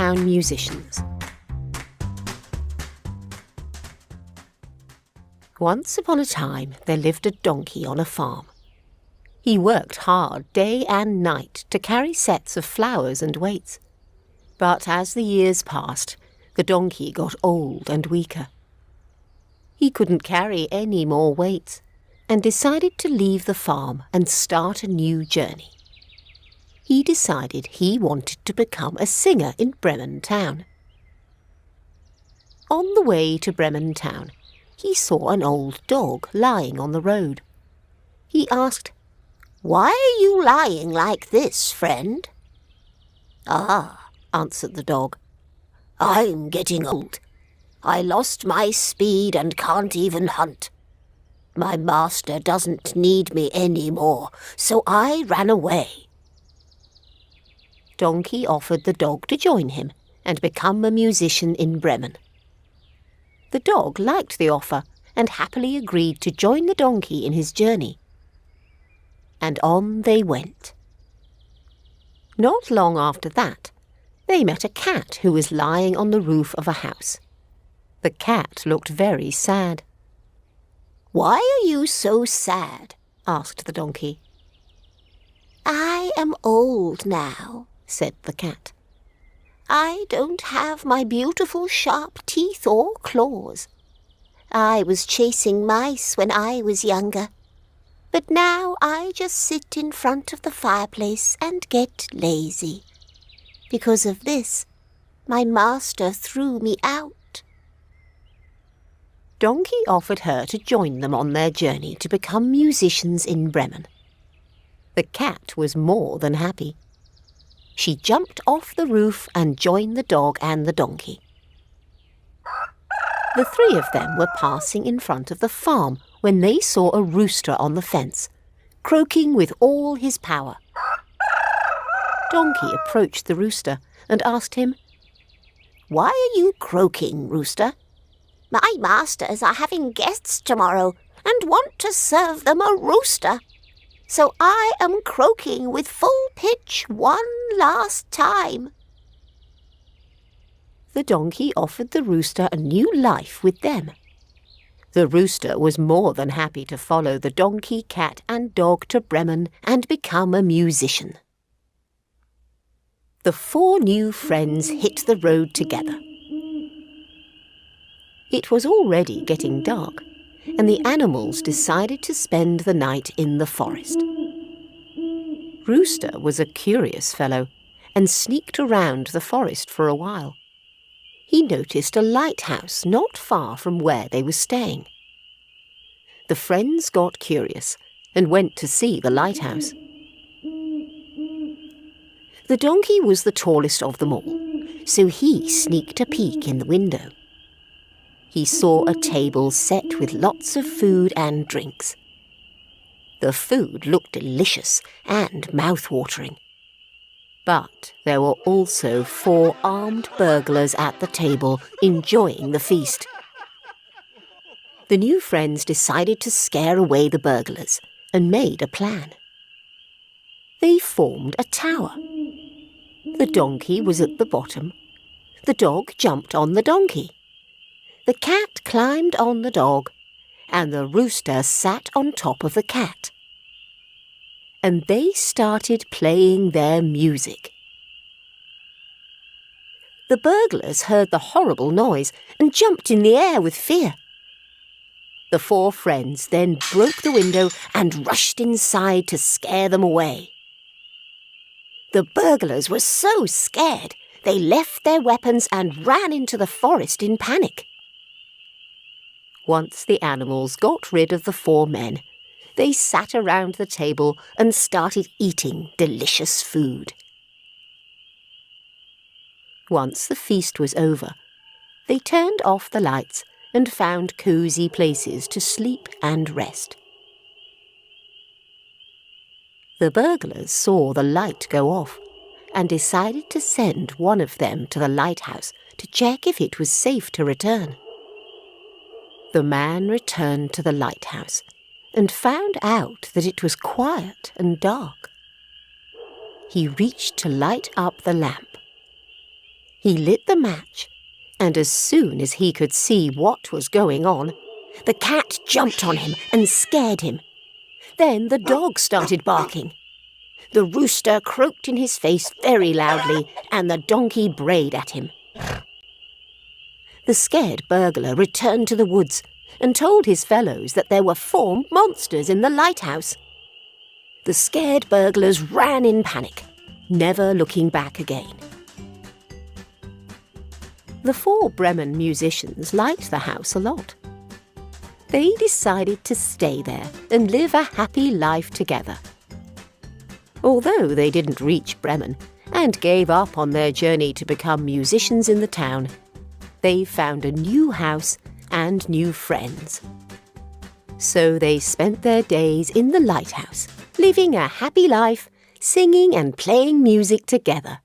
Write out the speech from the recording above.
Town musicians. Once upon a time there lived a donkey on a farm. He worked hard day and night to carry sets of flowers and weights. But as the years passed, the donkey got old and weaker. He couldn't carry any more weights and decided to leave the farm and start a new journey. He decided he wanted to become a singer in Bremen town. On the way to Bremen town, he saw an old dog lying on the road. He asked, "Why are you lying like this, friend?" "Ah," answered the dog, "I'm getting old. I lost my speed and can't even hunt. My master doesn't need me any more, so I ran away." Donkey offered the dog to join him and become a musician in Bremen. The dog liked the offer and happily agreed to join the donkey in his journey. And on they went. Not long after that, they met a cat who was lying on the roof of a house. The cat looked very sad. "Why are you so sad?" asked the donkey. "I am old now," said the cat. "I don't have my beautiful sharp teeth or claws. I was chasing mice when I was younger, but now I just sit in front of the fireplace and get lazy. Because of this, my master threw me out." Donkey offered her to join them on their journey to become musicians in Bremen. The cat was more than happy. She jumped off the roof and joined the dog and the donkey. The three of them were passing in front of the farm when they saw a rooster on the fence, croaking with all his power. Donkey approached the rooster and asked him, "Why are you croaking, rooster?" "My masters are having guests tomorrow and want to serve them a rooster. So I am croaking with full pitch one last time." The donkey offered the rooster a new life with them. The rooster was more than happy to follow the donkey, cat and dog to Bremen and become a musician. The four new friends hit the road together. It was already getting dark, and the animals decided to spend the night in the forest. Rooster was a curious fellow and sneaked around the forest for a while. He noticed a lighthouse not far from where they were staying. The friends got curious and went to see the lighthouse. The donkey was the tallest of them all, so he sneaked a peek in the window. He saw a table set with lots of food and drinks. The food looked delicious and mouth-watering. But there were also 4 armed burglars at the table enjoying the feast. The new friends decided to scare away the burglars and made a plan. They formed a tower. The donkey was at the bottom. The dog jumped on the donkey. The cat climbed on the dog, and the rooster sat on top of the cat. And they started playing their music. The burglars heard the horrible noise and jumped in the air with fear. The 4 friends then broke the window and rushed inside to scare them away. The burglars were so scared they left their weapons and ran into the forest in panic. Once the animals got rid of the 4 men, they sat around the table and started eating delicious food. Once the feast was over, they turned off the lights and found cosy places to sleep and rest. The burglars saw the light go off and decided to send one of them to the lighthouse to check if it was safe to return. The man returned to the lighthouse and found out that it was quiet and dark. He reached to light up the lamp. He lit the match, and as soon as he could see what was going on, the cat jumped on him and scared him. Then the dog started barking. The rooster croaked in his face very loudly, and the donkey brayed at him. The scared burglar returned to the woods and told his fellows that there were 4 monsters in the lighthouse. The scared burglars ran in panic, never looking back again. The 4 Bremen musicians liked the house a lot. They decided to stay there and live a happy life together. Although they didn't reach Bremen and gave up on their journey to become musicians in the town, they found a new house and new friends. So they spent their days in the lighthouse, living a happy life, singing and playing music together.